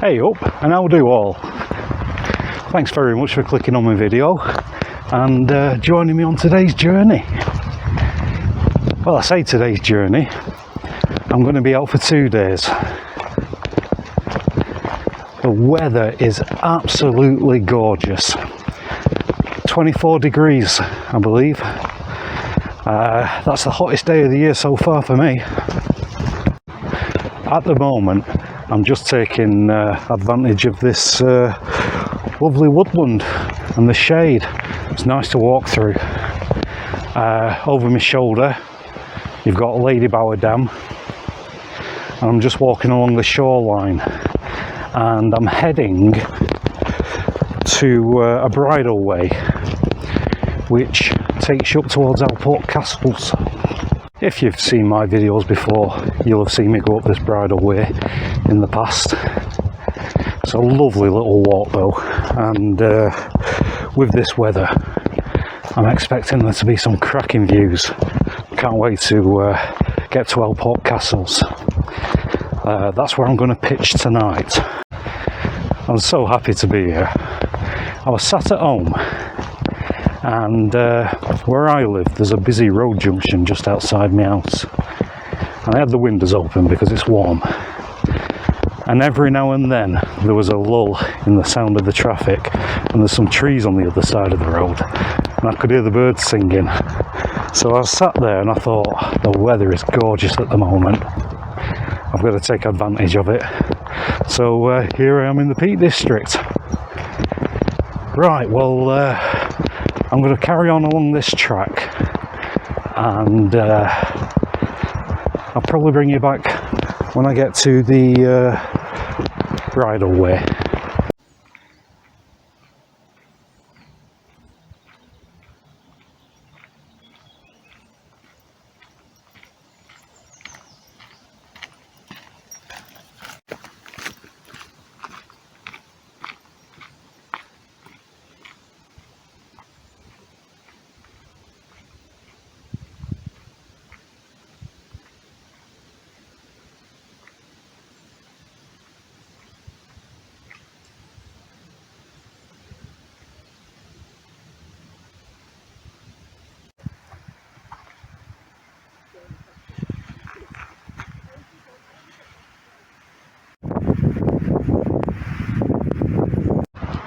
Hey up, and how do all? Thanks very much for clicking on my video and joining me on today's journey. Well, I say today's journey, I'm going to be out for 2 days. The weather is absolutely gorgeous. 24 degrees, I believe. That's the hottest day of the year so far for me. At the moment, I'm just taking advantage of this lovely woodland and the shade. It's nice to walk through. Over my shoulder, you've got Howden Dam. And I'm just walking along the shoreline, and I'm heading to a bridleway, which takes you up towards Alport Castles. If you've seen my videos before, you'll have seen me go up this bridleway in the past. It's a lovely little walk though, and with this weather, I'm expecting there to be some cracking views. Can't wait to get to Alport Castles. That's where I'm going to pitch tonight. I'm so happy to be here. I was sat at home, and where I live there's a busy road junction just outside my house, and I had the windows open because it's warm, and every now and then there was a lull in the sound of the traffic, and there's some trees on the other side of the road, and I could hear the birds singing. So I was sat there and I thought, the weather is gorgeous at the moment, I've got to take advantage of it. So here I am in the Peak District. Right, well, I'm going to carry on along this track, and I'll probably bring you back when I get to the bridleway.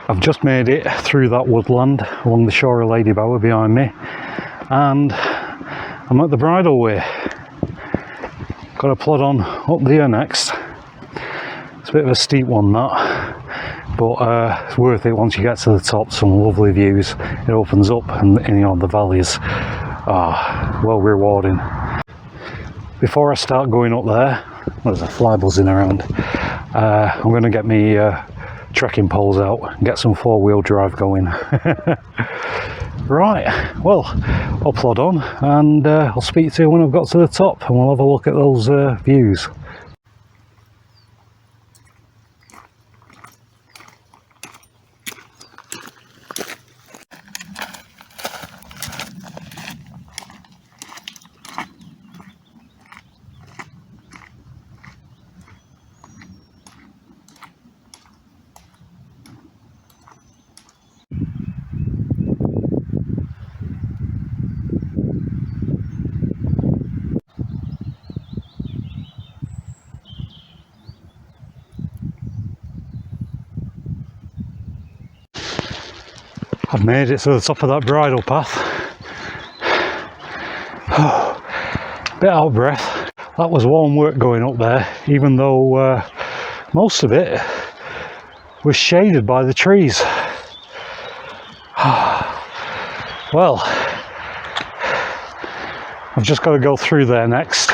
I've just made it through that woodland along the shore of Lady Bower behind me, and I'm at the bridleway. Got to plod on up there next. It's a bit of a steep one, that, but it's worth it once you get to the top. Some lovely views. It opens up, and you know, the valleys are well rewarding. Before I start going up there, there's a fly buzzing around. I'm going to get me trekking poles out and get some 4-wheel drive going. Right, well, I'll plod on, and I'll speak to you when I've got to the top, and we'll have a look at those views. I've made it to the top of that bridle path. Bit out of breath. That was warm work going up there, even though most of it was shaded by the trees. Well, I've just got to go through there next,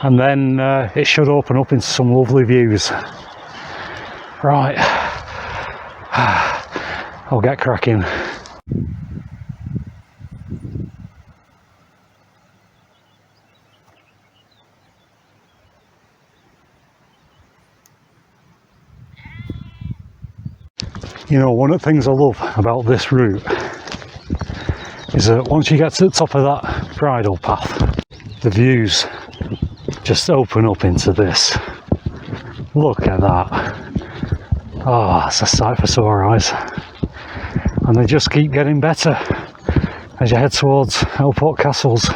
and then it should open up into some lovely views. Right. I'll get cracking. You know, one of the things I love about this route is that once you get to the top of that bridle path, the views just open up into this. Look at that. Oh, it's a sight for sore eyes. And they just keep getting better as you head towards Alport Castles.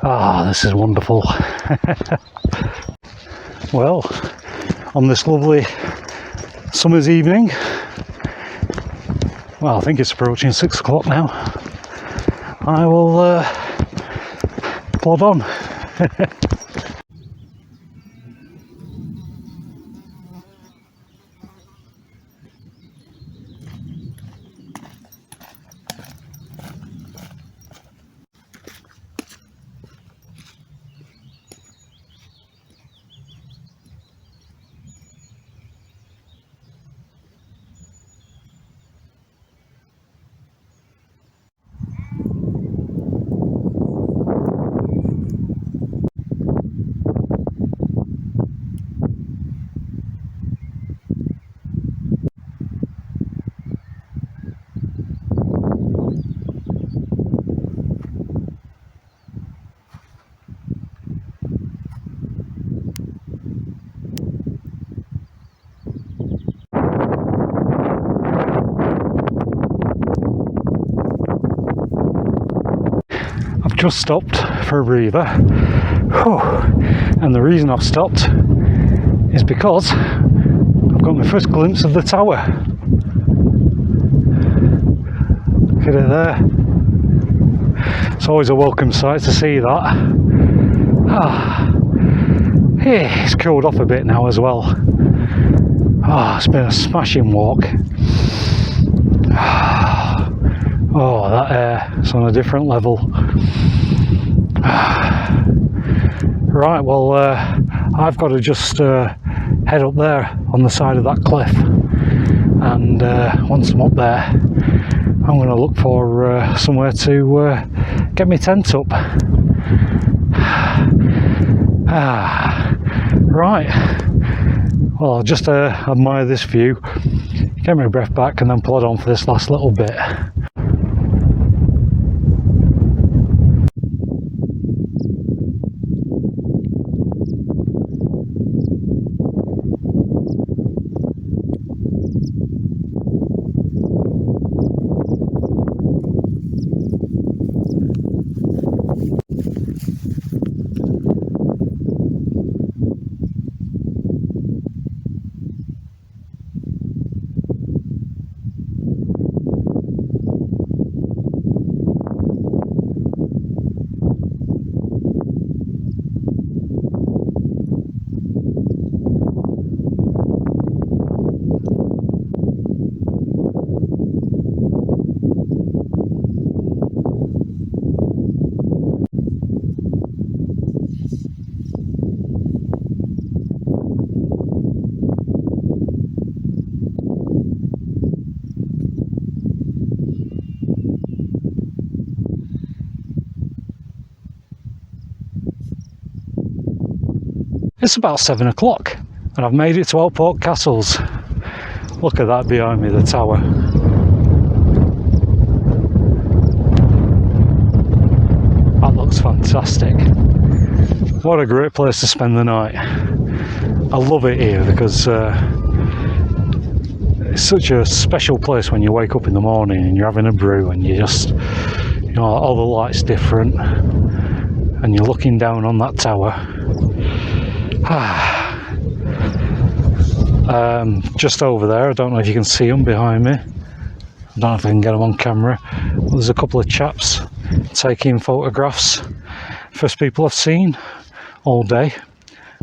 Ah, this is wonderful. Well, on this lovely summer's evening, well, I think it's approaching 6 o'clock now, I will plod on. Just stopped for a breather. And the reason I've stopped is because I've got my first glimpse of the tower. Look at it there. It's always a welcome sight to see that. Yeah, it's cooled off a bit now as well. It's been a smashing walk. Oh, that air is on a different level. Right, well, I've got to just head up there on the side of that cliff, and once I'm up there, I'm going to look for somewhere to get my tent up. Right, well, I'll just admire this view, get my breath back, and then plod on for this last little bit. It's about 7 o'clock and I've made it to Alport Castles. Look at that behind me, the tower. That looks fantastic. What a great place to spend the night. I love it here because it's such a special place when you wake up in the morning and you're having a brew and you just, you know, all the lights different and you're looking down on that tower. Just over there, I don't know if you can see them behind me. I don't know if I can get them on camera. There's a couple of chaps taking photographs. First people I've seen all day.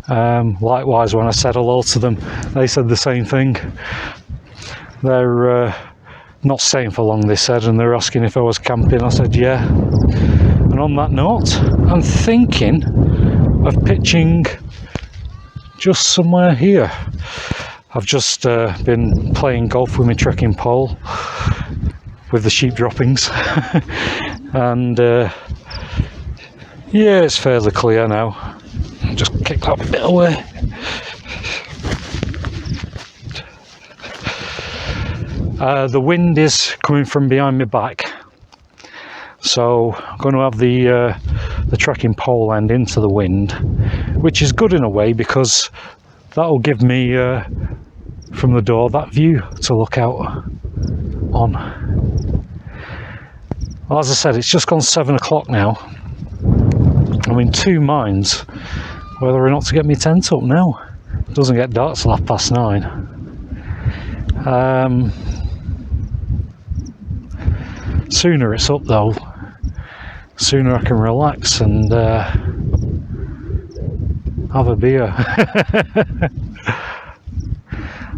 Likewise, when I said hello to them, they said the same thing. They're not staying for long, they said, and they're asking if I was camping. I said yeah. And on that note, I'm thinking of pitching just somewhere here. I've just been playing golf with my trekking pole with the sheep droppings and yeah, it's fairly clear now. I'll just kick that bit away. The wind is coming from behind my back, so I'm going to have the trekking pole end into the wind, which is good in a way because that'll give me from the door that view to look out on. Well, as I said, it's just gone 7 o'clock now. I'm in two minds whether or not to get my tent up now. It doesn't get dark till 9:30. Sooner it's up though, sooner I can relax and have a beer.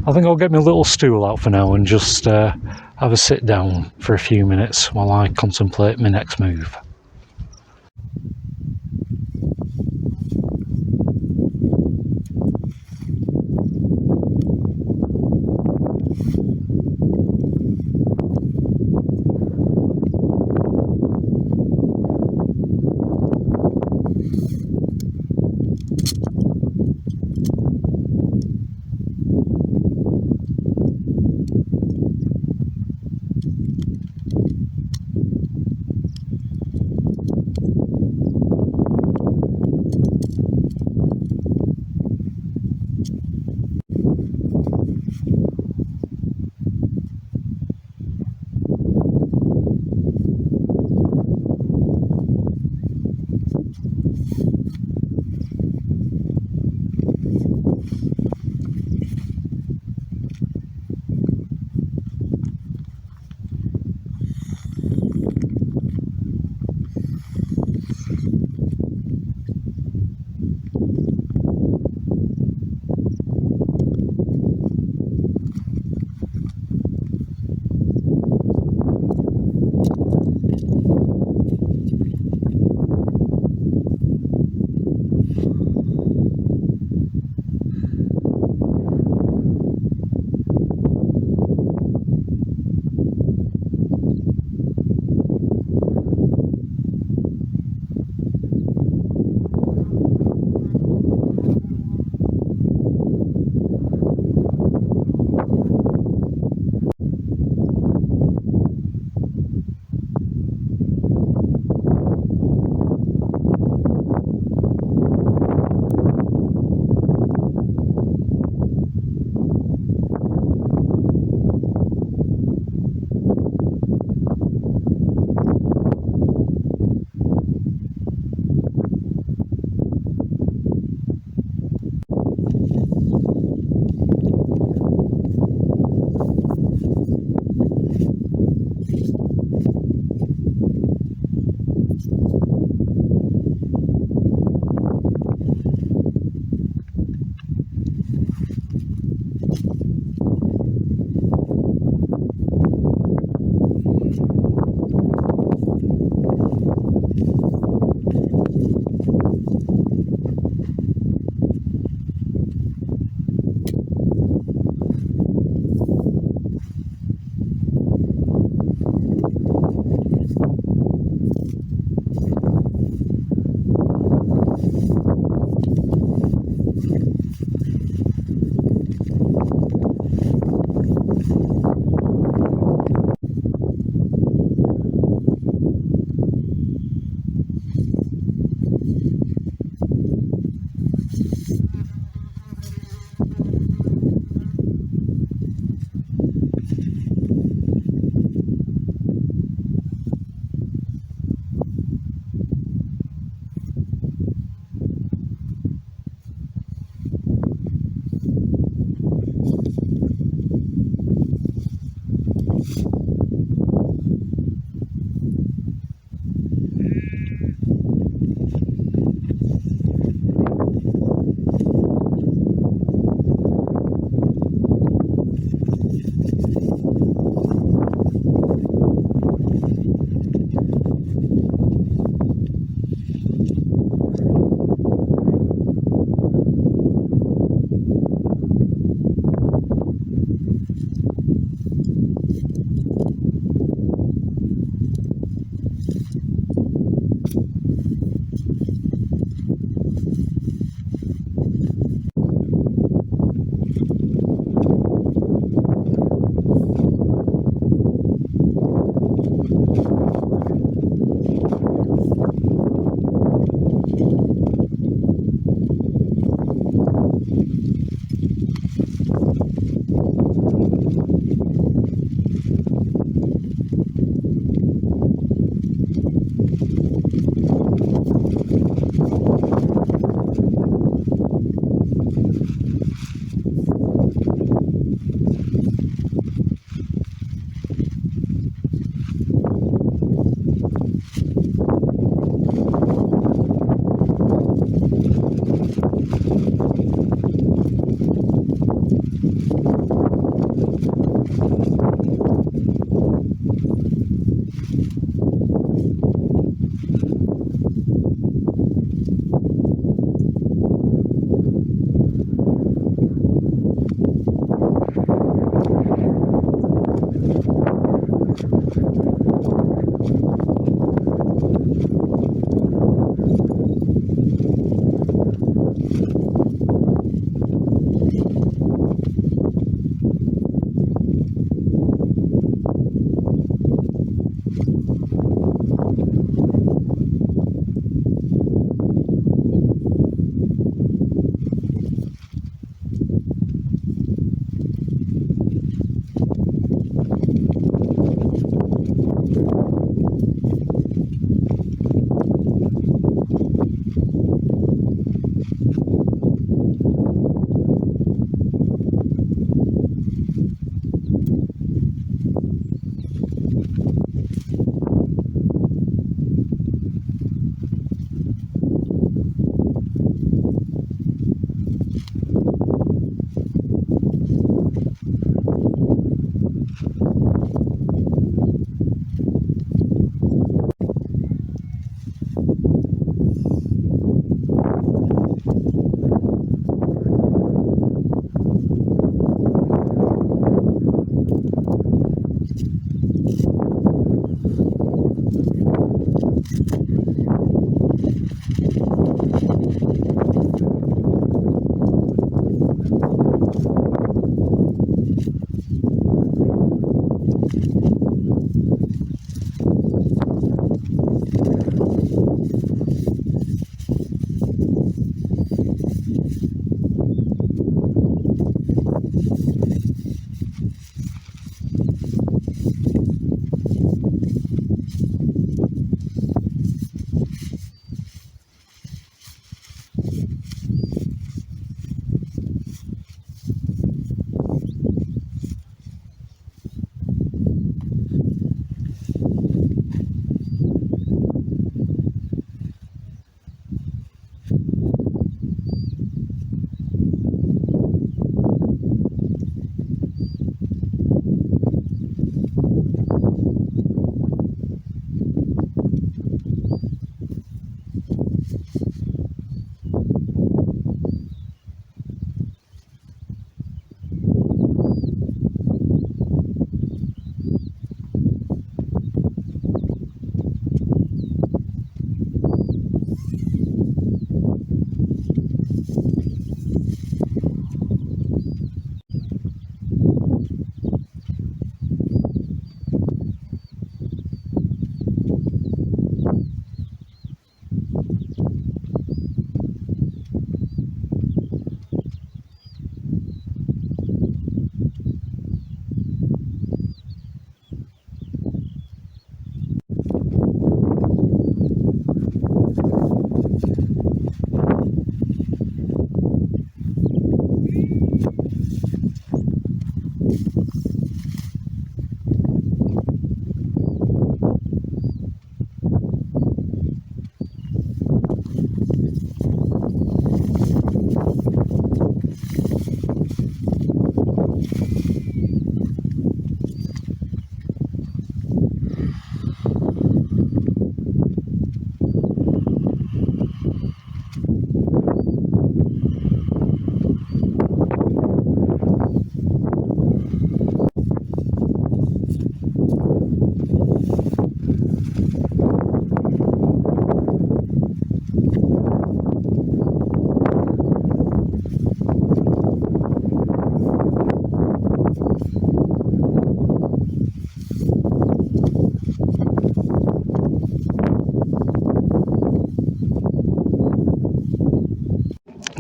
I think I'll get my little stool out for now and just have a sit down for a few minutes while I contemplate my next move.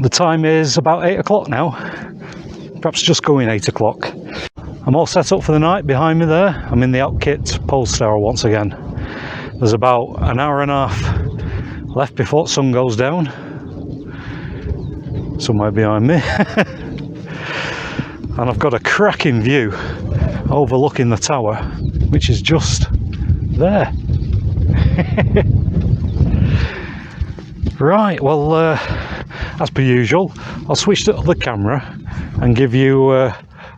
The time is about 8 o'clock now, perhaps just going 8 o'clock. I'm all set up for the night. Behind me there, I'm in the Alport Polestar once again. There's about an hour and a half left before the sun goes down. Somewhere behind me. And I've got a cracking view overlooking the tower, which is just there. Right, well, as per usual, I'll switch to the camera and give you a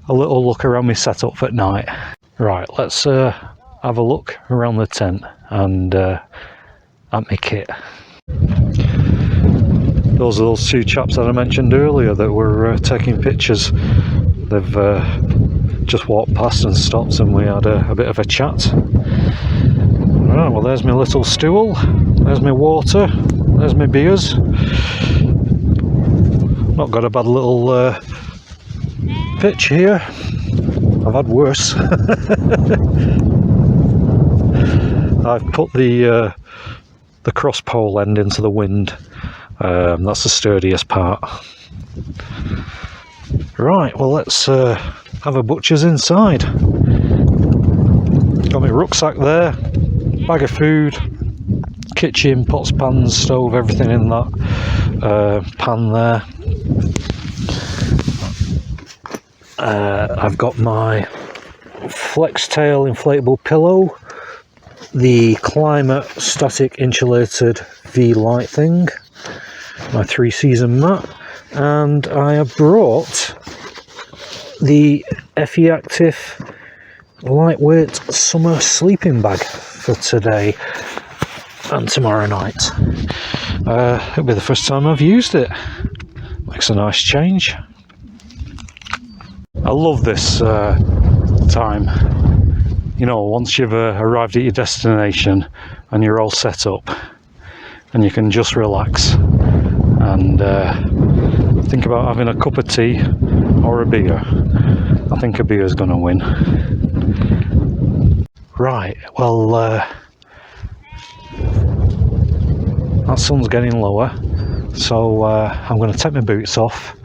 little look around my setup at night. Right, let's have a look around the tent and at my kit. Those are those two chaps that I mentioned earlier that were taking pictures. They've just walked past and stopped, and we had a bit of a chat. Right, well, there's my little stool, there's my water, there's my beers. Not got a bad little pitch here. I've had worse. I've put the cross pole end into the wind. That's the sturdiest part. Right, well, let's have a butcher's inside. Got my rucksack there, bag of food, kitchen, pots, pans, stove, everything in that pan there. I've got my flex tail inflatable pillow, the climate static insulated V-light thing, my 3-season mat, and I have brought the FE Active lightweight summer sleeping bag for today and tomorrow night. It'll be the first time I've used it. Makes a nice change. I love this time. You know, once you've arrived at your destination and you're all set up and you can just relax and think about having a cup of tea or a beer. I think a beer is going to win. Right, well, that sun's getting lower, so I'm going to take my boots off,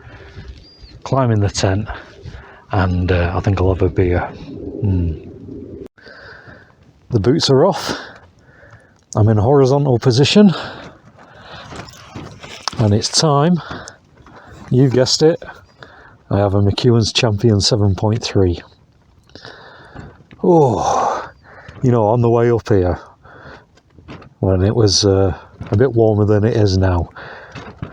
climb in the tent, and I think I'll have a beer. The boots are off. I'm in a horizontal position, and it's time. You guessed it. I have a McEwen's Champion 7.3. Oh, you know, on the way up here, when it was a bit warmer than it is now,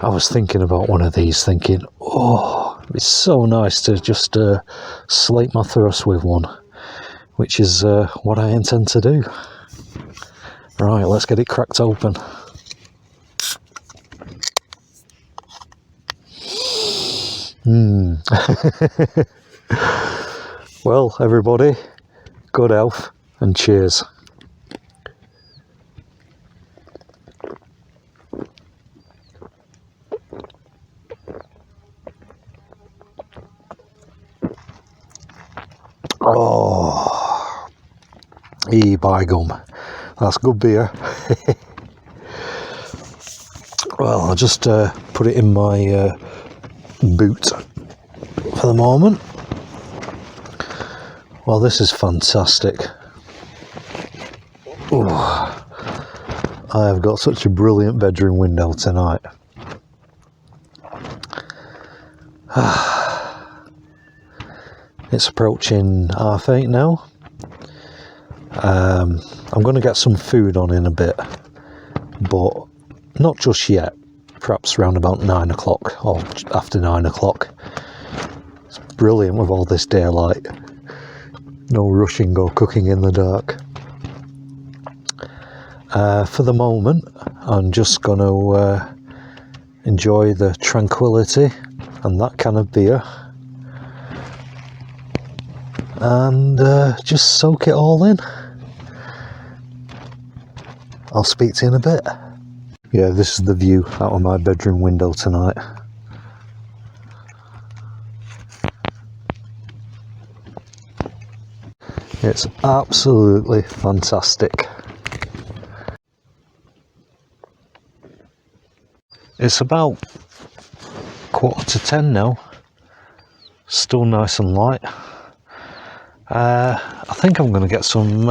I was thinking about one of these, thinking, oh, it's so nice to just slate my thirst with one, which is what I intend to do. Right, let's get it cracked open. Well, everybody, good health and cheers. Oh, by gum, that's good beer. Well, I'll just put it in my boot for the moment. Well, this is fantastic. Ooh, I have got such a brilliant bedroom window tonight. It's approaching 8:30 now. I'm going to get some food on in a bit, but not just yet. Perhaps around about 9 o'clock or after 9 o'clock. It's brilliant with all this daylight. No rushing or cooking in the dark. For the moment, I'm just going to enjoy the tranquility and that can of beer, and just soak it all in. I'll speak to you in a bit. Yeah, this is the view out of my bedroom window tonight. It's absolutely fantastic. It's about 9:45 now. Still nice and light. I think I'm going to get some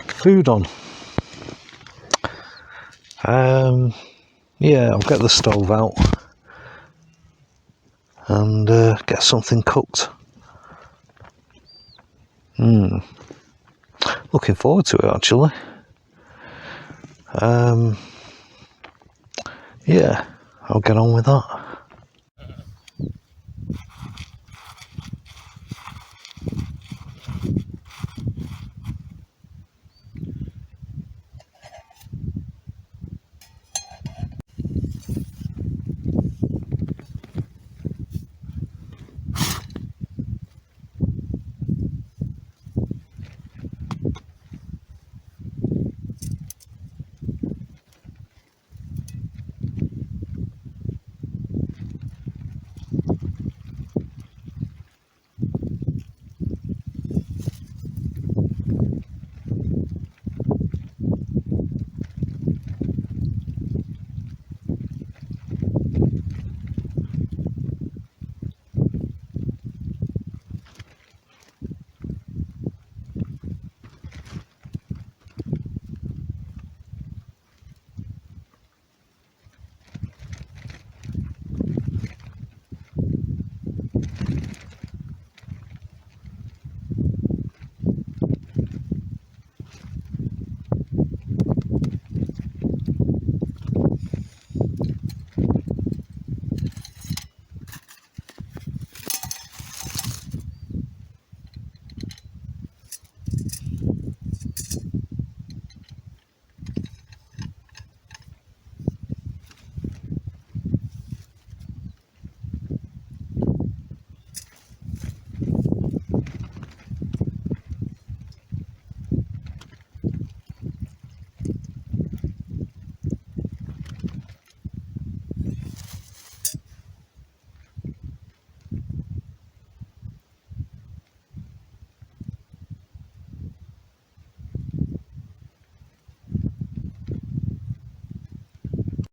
food on. Yeah, I'll get the stove out and get something cooked. Looking forward to it, actually. Yeah, I'll get on with that.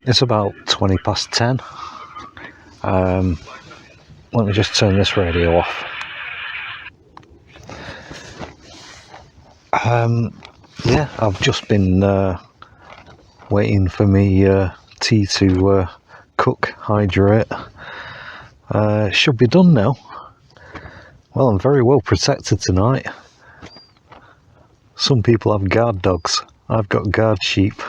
It's about 20 past 10. Let me just turn this radio off. Yeah, I've just been waiting for me tea to cook, hydrate. Should be done now. Well, I'm very well protected tonight. Some people have guard dogs. I've got guard sheep.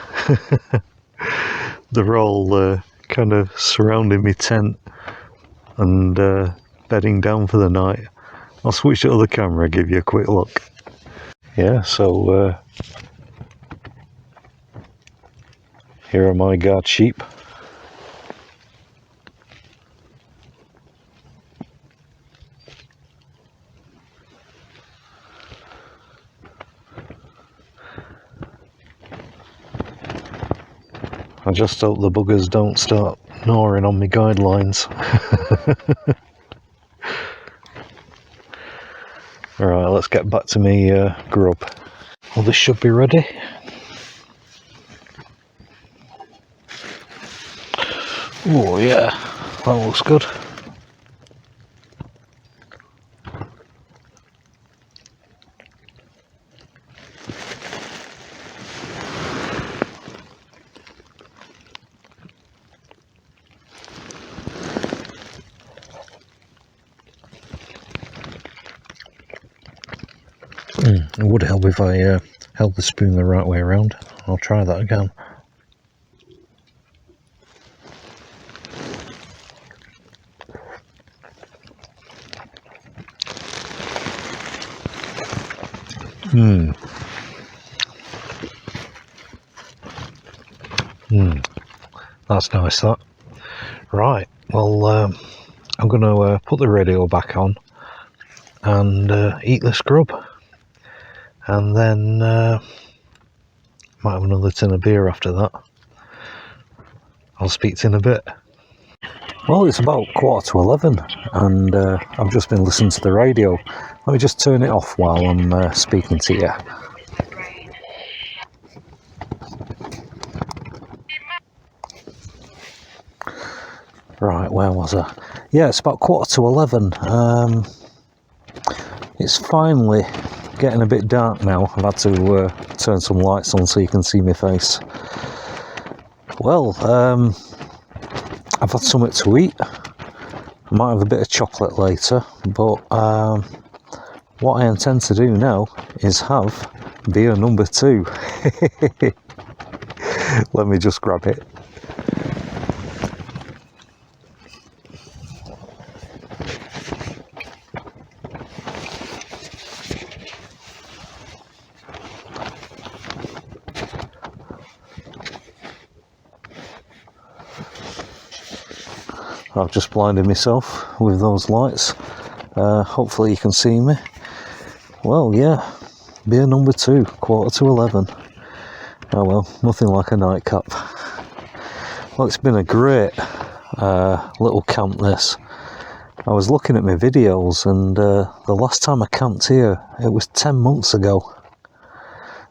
They're all kind of surrounding my tent and bedding down for the night. I'll switch to the other camera, give you a quick look. Yeah, so here are my guard sheep. I just hope the buggers don't start gnawing on my guidelines. Alright, let's get back to me grub. Well, this should be ready. Oh yeah, that looks good. It would help if I held the spoon the right way around. I'll try that again. That's nice, that. Right, well, I'm going to put the radio back on and eat this grub. And then might have another tin of beer after that. I'll speak to you in a bit. Well, it's about 11:15 and I've just been listening to the radio. Let me just turn it off while I'm speaking to you. Right, where was I? Yeah, it's about 11:15. It's finally getting a bit dark now. I've had to turn some lights on so you can see my face. Well, I've had something to eat. I might have a bit of chocolate later, but what I intend to do now is have beer number 2. Let me just grab it. I've just blinded myself with those lights. Hopefully you can see me. Well, yeah, beer number 2, 11:15. Oh well, nothing like a nightcap. Well, it's been a great little camp this. I was looking at my videos, and the last time I camped here, it was 10 months ago.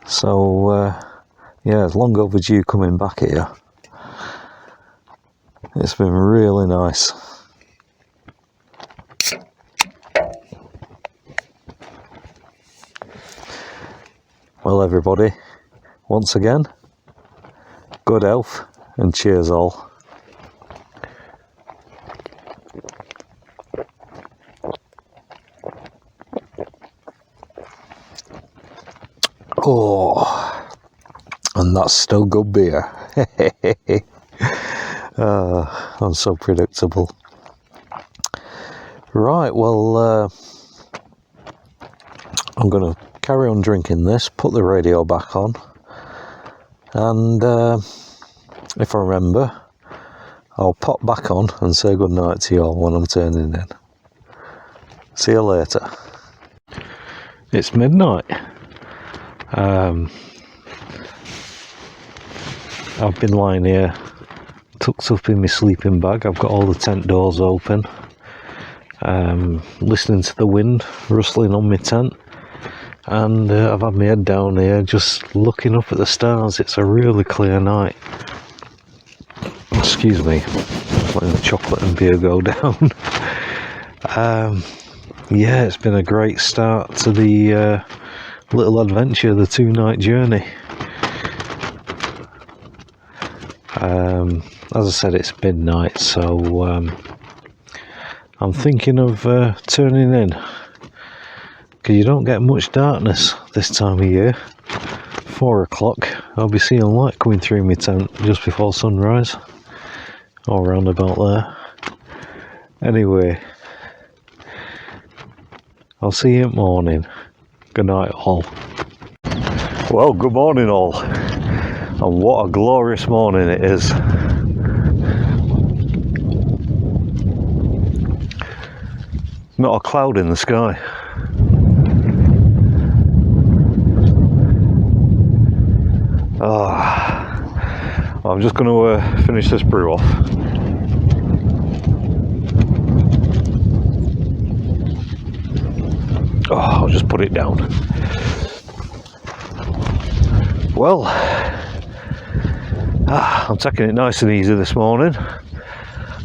So, yeah, it's long overdue coming back here. It's been really nice. Well, everybody, once again, good health and cheers all. Oh, and that's still good beer. I'm so predictable. Right, well, I'm going to carry on drinking this, put the radio back on, and if I remember, I'll pop back on and say goodnight to you all when I'm turning in. See you later. It's midnight. I've been lying here tucked up in my sleeping bag. I've got all the tent doors open, listening to the wind rustling on my tent, and I've had my head down here just looking up at the stars. It's a really clear night. Excuse me, letting the chocolate and beer go down. Yeah, it's been a great start to the little adventure, the 2-night journey. As I said, it's midnight, so I'm thinking of turning in, because you don't get much darkness this time of year. 4 o'clock, I'll be seeing light coming through my tent just before sunrise, or round about there. Anyway, I'll see you in the morning. Good night all. Well, good morning all, and what a glorious morning it is. Not a cloud in the sky. I'm just going to finish this brew off. I'll just put it down. Well, I'm taking it nice and easy this morning.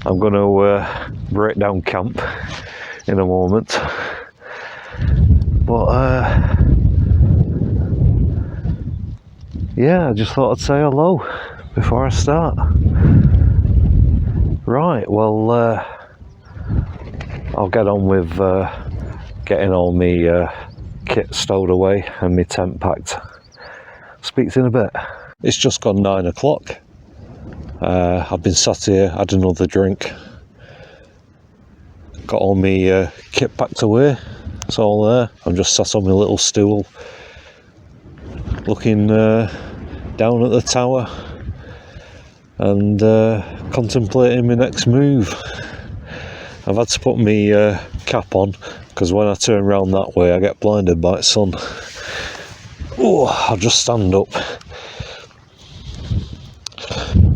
I'm going to break down camp in a moment, but yeah, I just thought I'd say hello before I start. Right, well, I'll get on with getting all my kit stowed away and my tent packed. Speak to you in a bit. It's just gone 9 o'clock. I've been sat here, had another drink, got all my kit packed away. It's all there. I'm just sat on my little stool looking down at the tower and contemplating my next move. I've had to put my cap on because when I turn around that way I get blinded by the sun. Oh, I'll just stand up.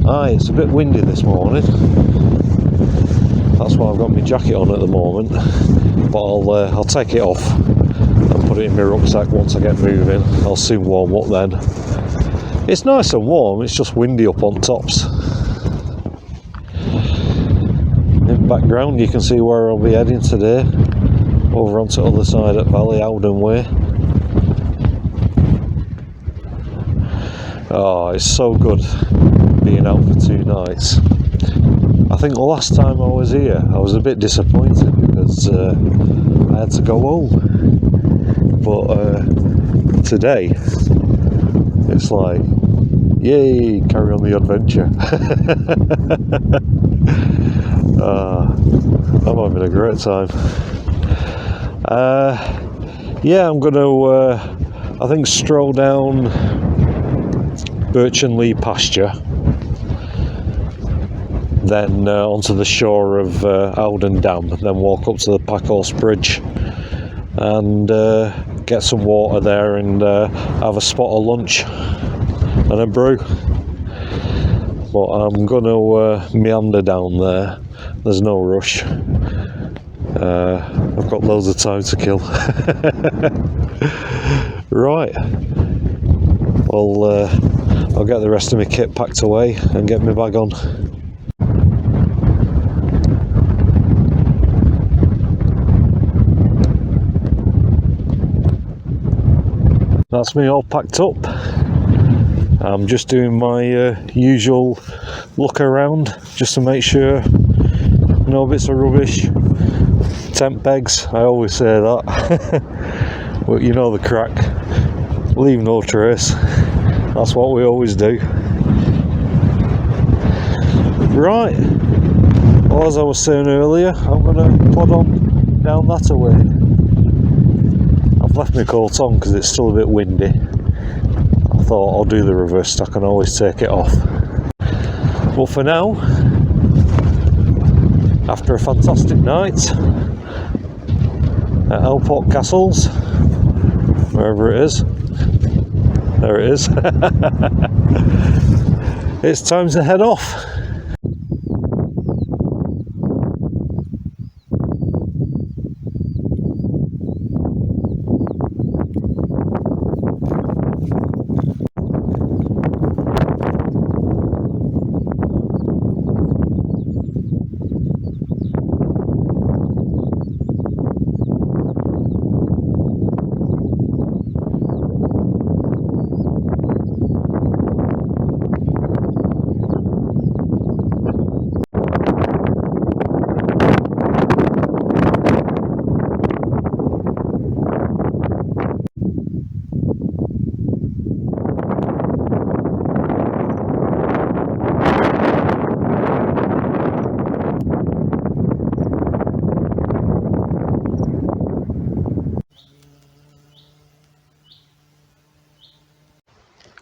Aye, it's a bit windy this morning. That's why I've got my jacket on at the moment, but I'll take it off and put it in my rucksack once I get moving. I'll soon warm up then. It's nice and warm, it's just windy up on tops. In the background you can see where I'll be heading today, over onto the other side of Valley, Howden Way. Oh, it's so good being out for 2 nights. I think the last time I was here I was a bit disappointed because I had to go home, but today it's like, yay, carry on the adventure. I'm having a great time. Yeah, I'm going to I think stroll down Birchinlee Pasture, then onto the shore of Howden Dam, then walk up to the Packhorse Bridge and get some water there and have a spot of lunch and a brew. But I'm going to meander down there. There's no rush. I've got loads of time to kill. Right. Well, I'll get the rest of my kit packed away and get my bag on. That's me all packed up. I'm just doing my usual look around just to make sure no bits of rubbish, tent pegs, I always say that. But you know the crack, leave no trace, that's what we always do. Right, well, as I was saying earlier, I'm going to plod on down that way. I've left my coat on because it's still a bit windy. I thought I'll do the reverse, I can always take it off. But for now, after a fantastic night at Alport Castles, wherever it is, there it is, it's time to head off.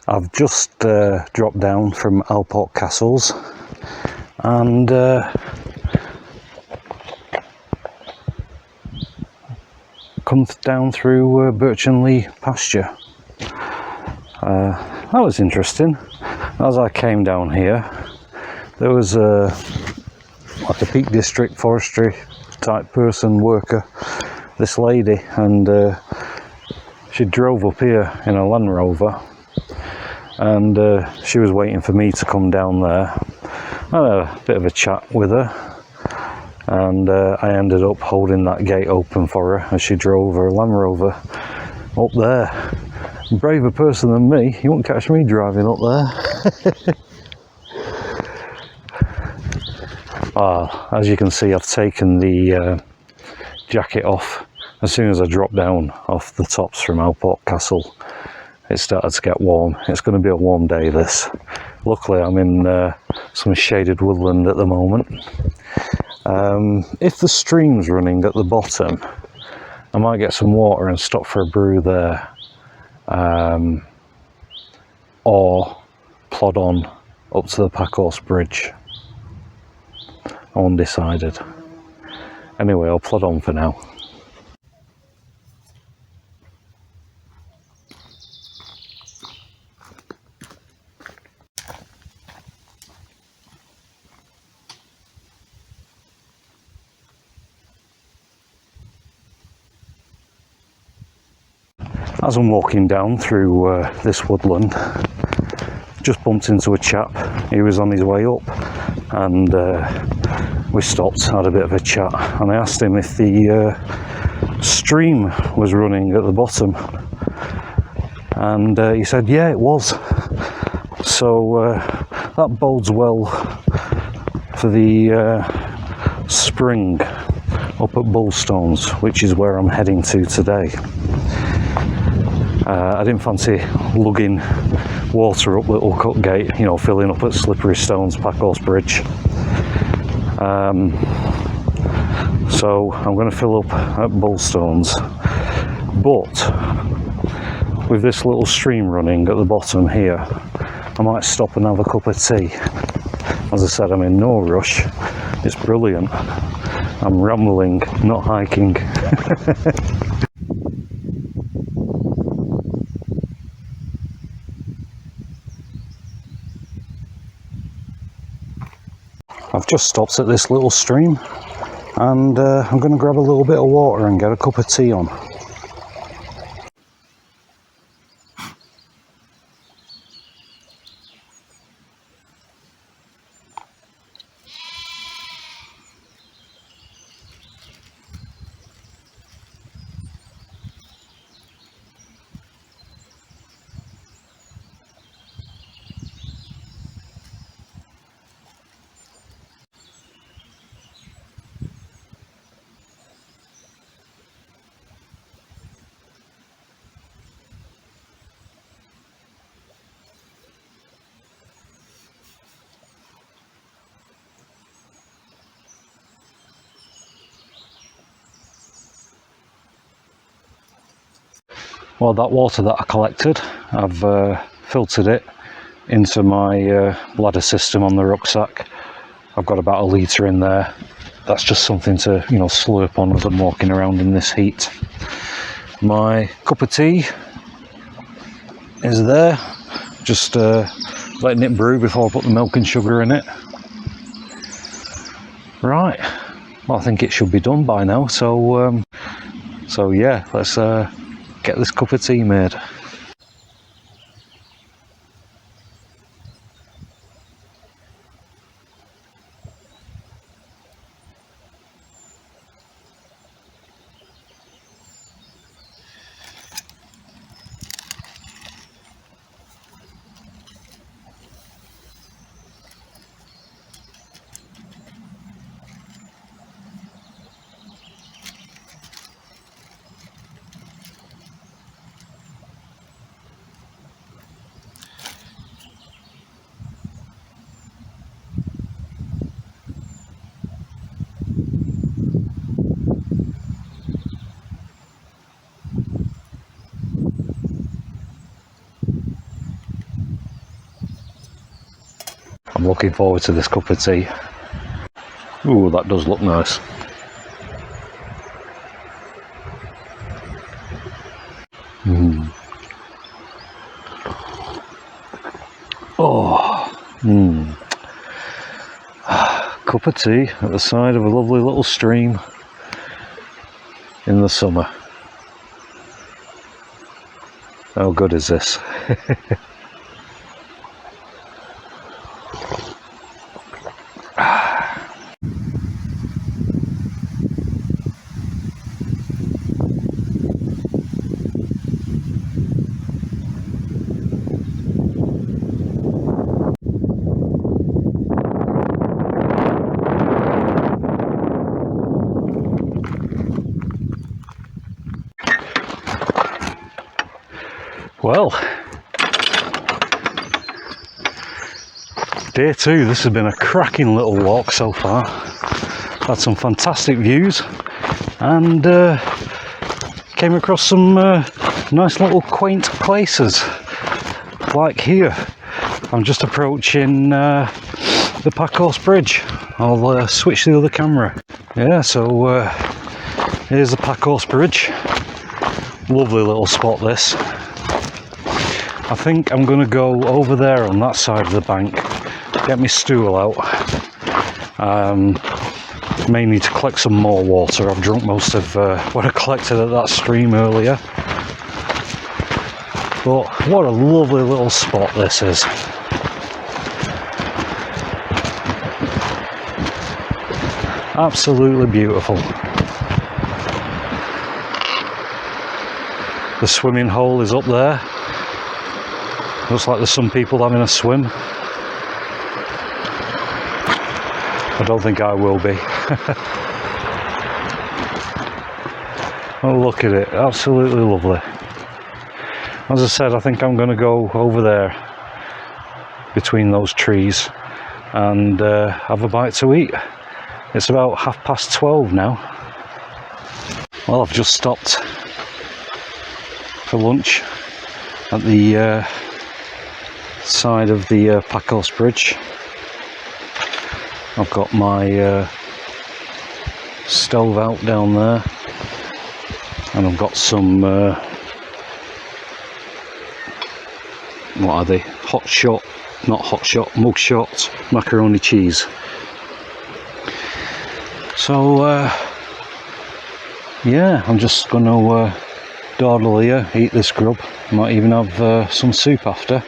I've just dropped down from Alport Castles and come down through Birchinlee Pasture. That was interesting. As I came down here, there was like a Peak District forestry type person, worker, this lady, and she drove up here in a Land Rover. And she was waiting for me to come down there. I had a bit of a chat with her, and I ended up holding that gate open for her as she drove her Land Rover up there. A braver person than me, you won't catch me driving up there. As you can see, I've taken the jacket off as soon as I dropped down off the tops from Alport Castle. It started to get warm. It's going to be a warm day, this. Luckily I'm in some shaded woodland at the moment. If the stream's running at the bottom, I might get some water and stop for a brew there, or plod on up to the Packhorse Bridge. Undecided. Anyway, I'll plod on for now. As I'm walking down through this woodland, just bumped into a chap. He was on his way up, and we stopped, had a bit of a chat, and I asked him if the stream was running at the bottom, and he said yeah, it was. So that bodes well for the spring up at Bullstones, which is where I'm heading to today. I didn't fancy lugging water up Little Cut Gate, you know, filling up at Slippery Stones, Packhorse Bridge. So I'm going to fill up at Bullstones, but with this little stream running at the bottom here, I might stop and have a cup of tea. As I said, I'm in no rush. It's brilliant. I'm rambling, not hiking. I've just stopped at this little stream, and I'm going to grab a little bit of water and get a cup of tea on. Well, that water that I collected, I've filtered it into my bladder system on the rucksack. I've got about a litre in there. That's just something to, you know, slurp on as I'm walking around in this heat. My cup of tea is there, just letting it brew before I put the milk and sugar in it. Right, well, I think it should be done by now, so yeah, let's get this cup of tea made. I'm looking forward to this cup of tea. Ooh, that does look nice. Oh, cup of tea at the side of a lovely little stream in the summer. How good is this? Well, day two. This has been a cracking little walk so far. Had some fantastic views and came across some nice little quaint places like here. I'm just approaching the Packhorse Bridge. I'll switch the other camera. Yeah, so here's the Packhorse Bridge. Lovely little spot this. I think I'm going to go over there on that side of the bank, get my stool out. May need to collect some more water. I've drunk most of what I collected at that stream earlier. But what a lovely little spot this is. Absolutely beautiful. The swimming hole is up there. Looks like there's some people having a swim. I don't think I will be. Oh, look at it, absolutely lovely. As I said, I think I'm going to go over there between those trees and have a bite to eat. It's about 12:30 now. Well, I've just stopped for lunch at the side of the Packhorse Bridge. I've got my stove out down there, and I've got some what are they? Mug shot macaroni cheese. So yeah, I'm just going to dawdle here, eat this grub. Might even have some soup after.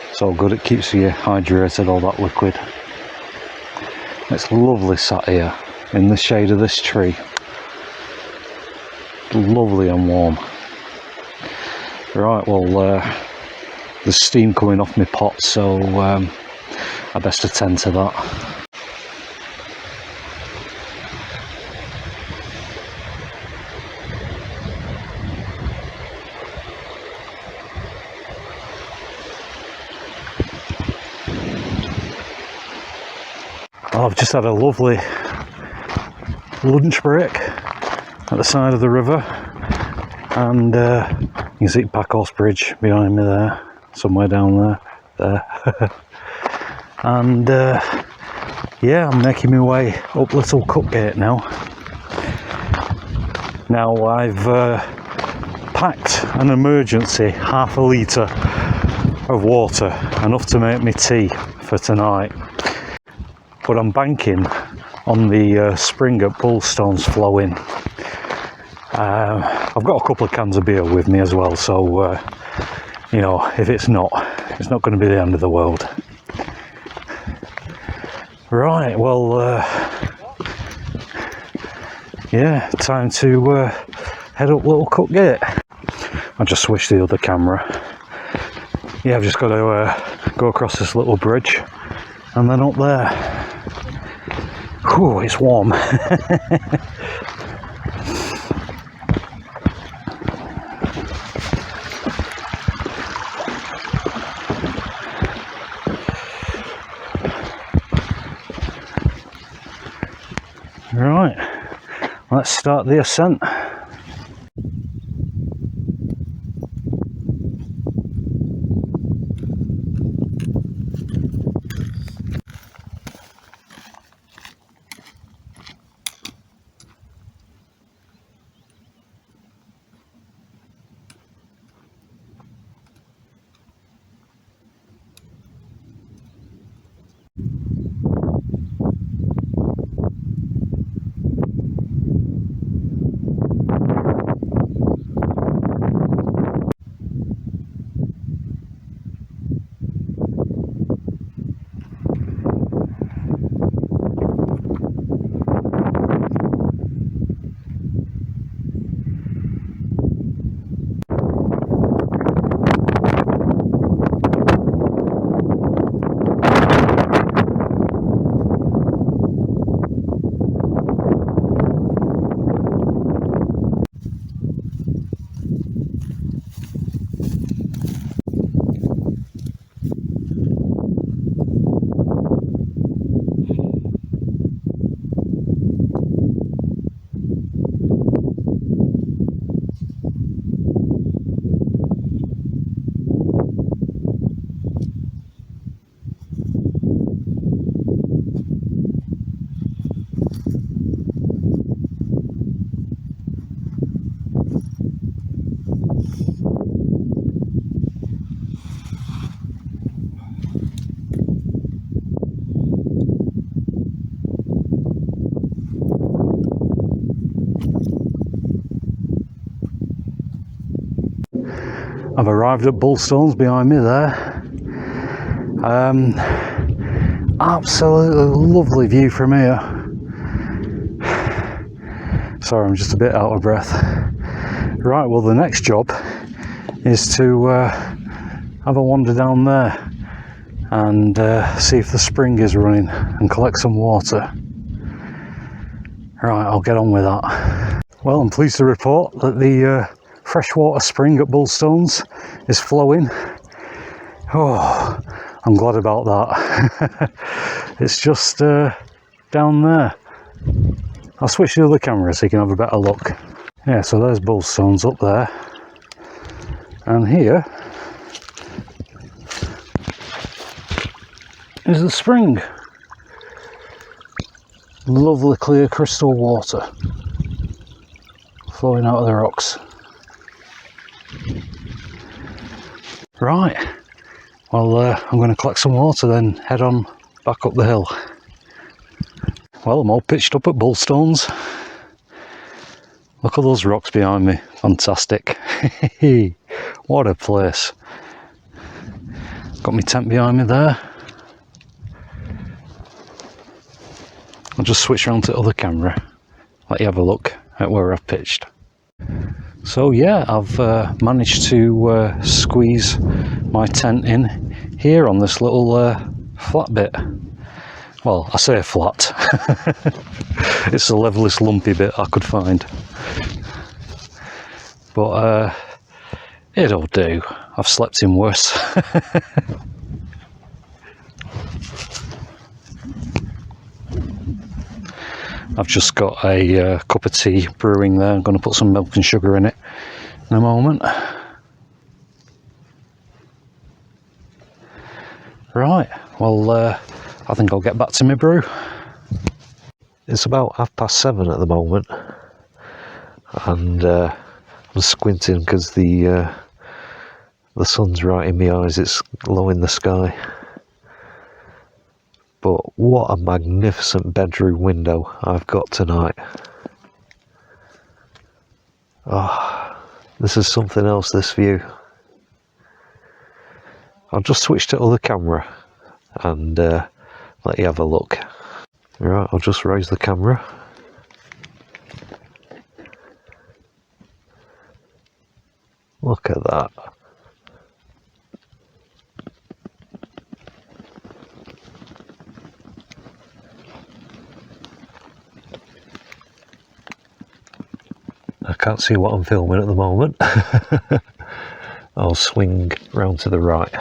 It's all good, it keeps you hydrated, all that liquid. It's lovely sat here in the shade of this tree. Lovely and warm. Right, well, there's steam coming off my pot, so I best attend to that. I've just had a lovely lunch break at the side of the river, and you can see Packhorse Bridge behind me there, somewhere down there. And yeah, I'm making my way up Little Cutgate now. Now I've packed an emergency ½ litre of water, enough to make me tea for tonight. But I'm banking on the spring at Bullstones flowing. I've got a couple of cans of beer with me as well, so you know, if it's not going to be the end of the world. Right, well, yeah, time to head up Little Cutgate. I just switched the other camera. Yeah, I've just got to go across this little bridge and then up there. Whew, it's warm. Right, let's start the ascent. I've arrived at Bullstones behind me there. Absolutely lovely view from here. Sorry, I'm just a bit out of breath. Right, well, the next job is to have a wander down there and see if the spring is running and collect some water. Right, I'll get on with that. Well, I'm pleased to report that the freshwater spring at Bullstones is flowing. Oh, I'm glad about that. It's just down there. I'll switch to the other camera so you can have a better look. Yeah, so there's Bullstones up there. And here is the spring. Lovely clear crystal water flowing out of the rocks. Right, well I'm going to collect some water then head on back up the hill. Well, I'm all pitched up at Bullstones. Look at those rocks behind me, fantastic. What a place. Got my tent behind me there. I'll just switch around to the other camera, let you have a look at where I've pitched. So yeah, I've managed to squeeze my tent in here on this little flat bit. Well, I say flat. It's the levelest lumpy bit I could find. But it'll do. I've slept in worse. I've just got a cup of tea brewing there. I'm going to put some milk and sugar in it in a moment. Right, well, I think I'll get back to my brew. It's about 7:30 at the moment, and I'm squinting because the sun's right in my eyes. It's low in the sky. But what a magnificent bedroom window I've got tonight. Oh, this is something else, this view. I'll just switch to other camera and let you have a look. Right, I'll just raise the camera. Look at that. I can't see what I'm filming at the moment. I'll swing round to the right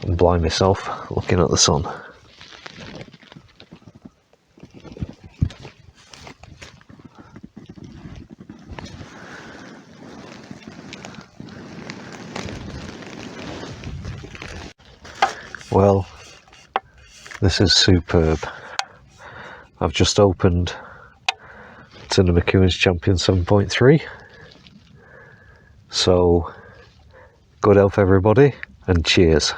and blind myself looking at the sun. Well, this is superb. I've just opened Turner McEwen's Champion 7.3. So, good health everybody, and cheers.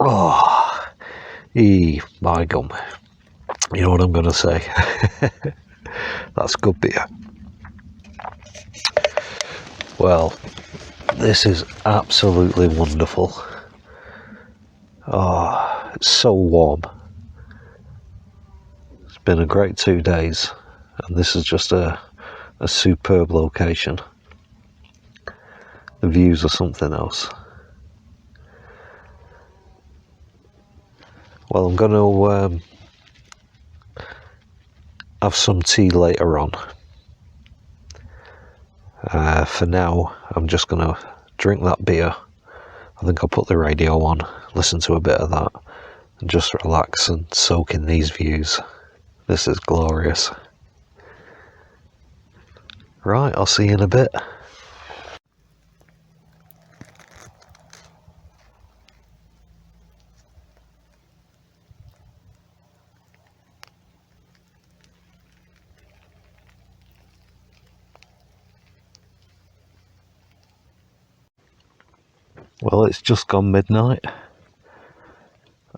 Oh, my gum. You know what I'm going to say. That's good beer. Well, this is absolutely wonderful. Oh, it's so warm. It's been a great 2 days, and this is just a superb location. The views are something else. Well, I'm going to have some tea later on. For now, I'm just going to drink that beer. I think I'll put the radio on, listen to a bit of that, and just relax and soak in these views. This is glorious. Right, I'll see you in a bit. Well, it's just gone midnight,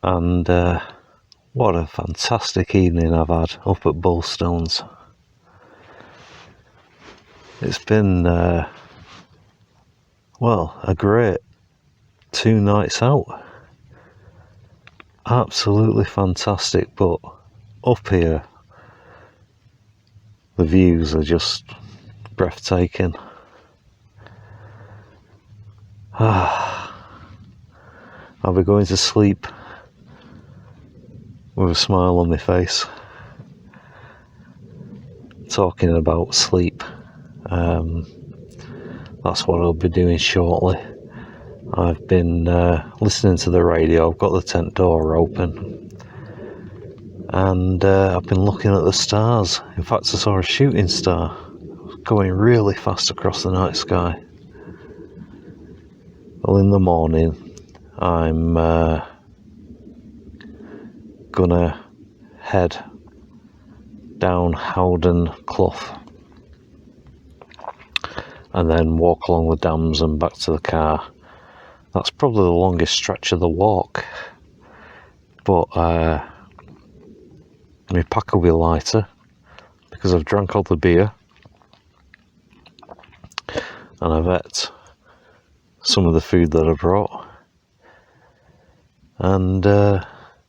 and what a fantastic evening I've had up at Bullstones. It's been, well, a great 2 nights out. Absolutely fantastic, but up here, the views are just breathtaking. I'll be going to sleep with a smile on my face. Talking about sleep, that's what I'll be doing shortly. I've been listening to the radio. I've got the tent door open, and I've been looking at the stars. In fact, I saw a shooting star going really fast across the night sky. Well, in the morning, I'm gonna head down Howden Clough and then walk along the dams and back to the car. That's probably the longest stretch of the walk, but my pack will be lighter because I've drank all the beer and I've ate some of the food that I brought, and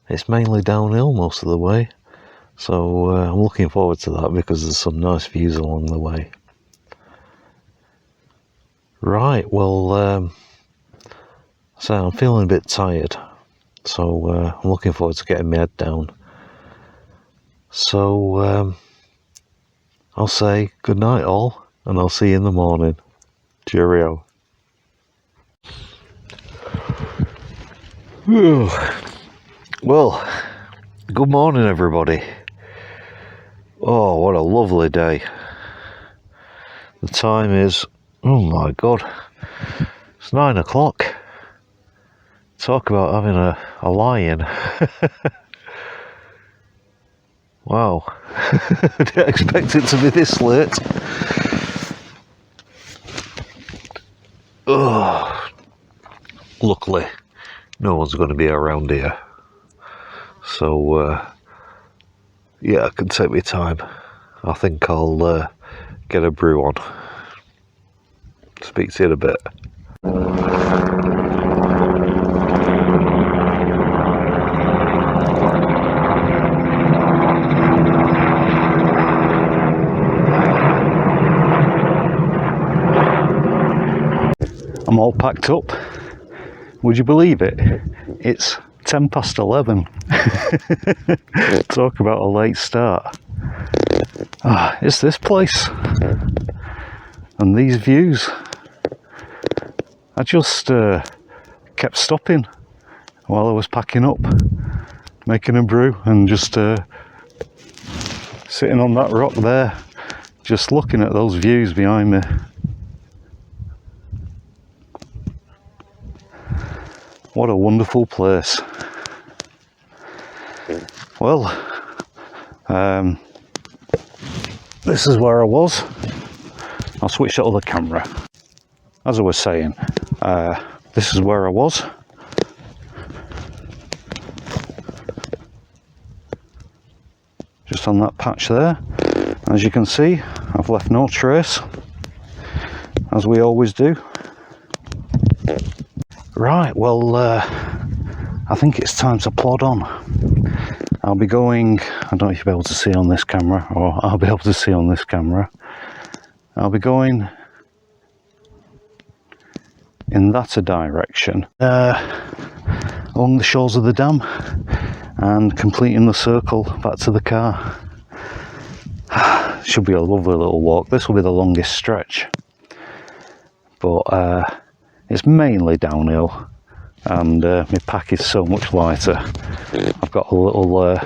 it's mainly downhill most of the way, so I'm looking forward to that because there's some nice views along the way. Right, well, so I'm feeling a bit tired, so I'm looking forward to getting my head down. So I'll say good night all, and I'll see you in the morning. Cheerio. Well, good morning everybody. Oh, what a lovely day. The time is, oh my god, it's 9 o'clock. Talk about having a lie-in. Wow. I didn't expect it to be this late. Oh, luckily no one's going to be around here, so yeah, I can take my time. I think I'll get a brew on. Speak to you in a bit. I'm all packed up. Would you believe it? It's 10 past 11. Talk about a late start. It's this place. And these views. I just kept stopping while I was packing up, making a brew, and just sitting on that rock there, just looking at those views behind me. What a wonderful place. Well, this is where I was. I'll switch to the other camera. As I was saying, this is where I was. Just on that patch there. As you can see, I've left no trace, as we always do. Right, well, I think it's time to plod on. I'll be going, I don't know if you'll be able to see on this camera, or I'll be able to see on this camera. I'll be going in that direction, along the shores of the dam, and completing the circle back to the car. Should be a lovely little walk. This will be the longest stretch, but it's mainly downhill, and my pack is so much lighter. I've got a little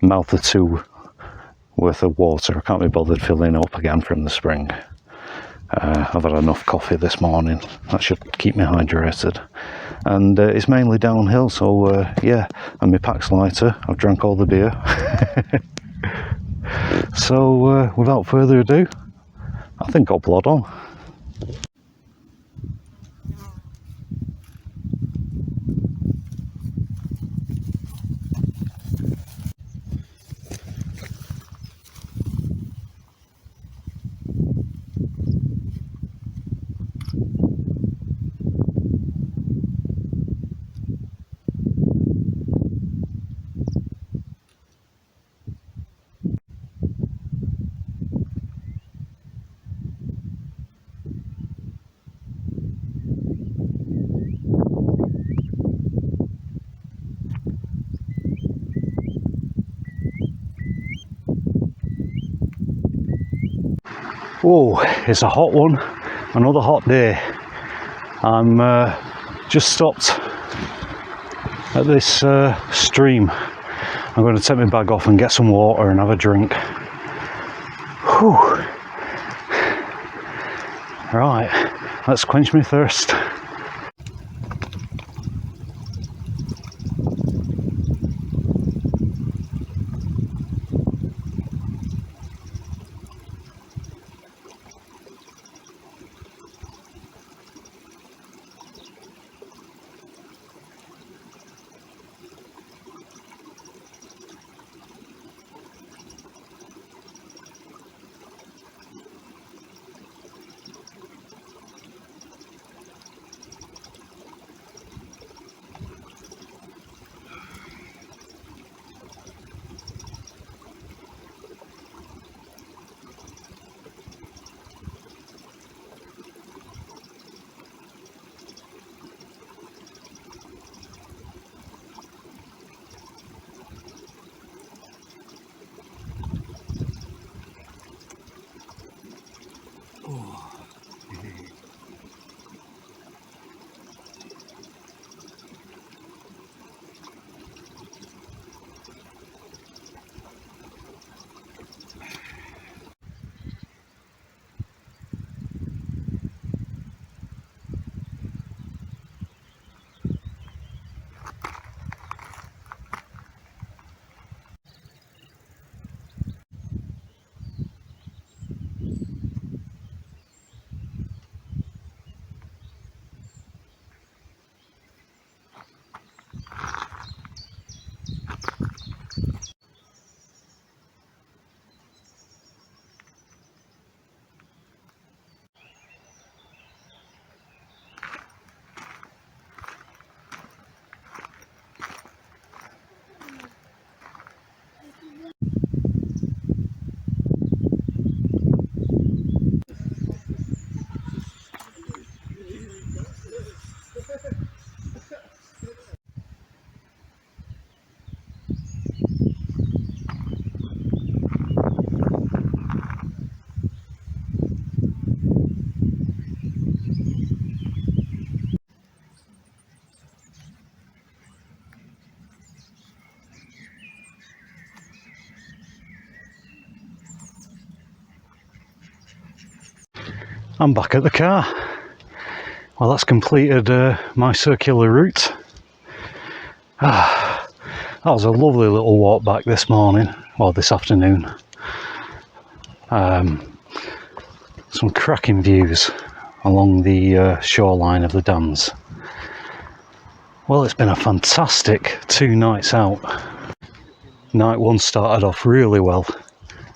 mouth or two worth of water. I can't be bothered filling up again from the spring. I've had enough coffee this morning. That should keep me hydrated. And it's mainly downhill, so yeah, and my pack's lighter. I've drank all the beer. So without further ado, I think I'll plod on. Whoa, it's a hot one, another hot day. I'm just stopped at this stream. I'm going to take my bag off and get some water and have a drink. Whew. Right, let's quench my thirst. I'm back at the car. Well, that's completed my circular route. That was a lovely little walk back this morning, well this afternoon. Some cracking views along the shoreline of the dams. Well, it's been a fantastic 2 nights out. Night 1 started off really well.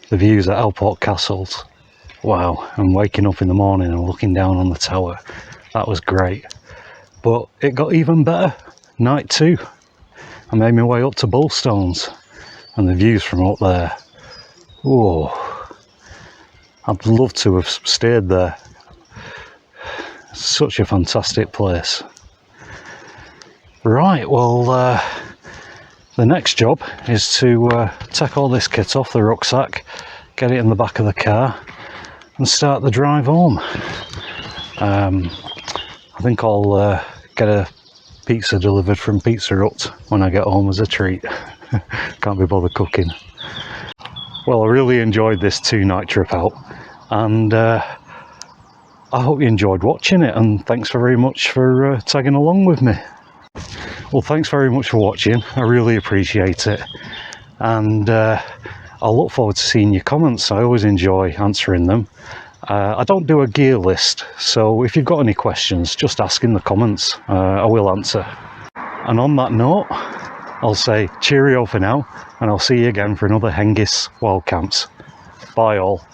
The views at Alport Castles. Wow, and waking up in the morning and looking down on the tower, that was great. But it got even better. Night 2, I made my way up to Bullstones and the views from up there. Whoa, I'd love to have stayed there. Such a fantastic place. Right, well, the next job is to take all this kit off the rucksack, get it in the back of the car, and start the drive home. I think I'll get a pizza delivered from Pizza Hut when I get home as a treat. Can't be bothered cooking. Well, I really enjoyed this 2 night trip out, and I hope you enjoyed watching it, and thanks very much for tagging along with me. Well, thanks very much for watching, I really appreciate it, and I'll look forward to seeing your comments. I always enjoy answering them. I don't do a gear list, so if you've got any questions, just ask in the comments. I will answer. And on that note, I'll say cheerio for now, and I'll see you again for another Hengist Wild Camps. Bye all.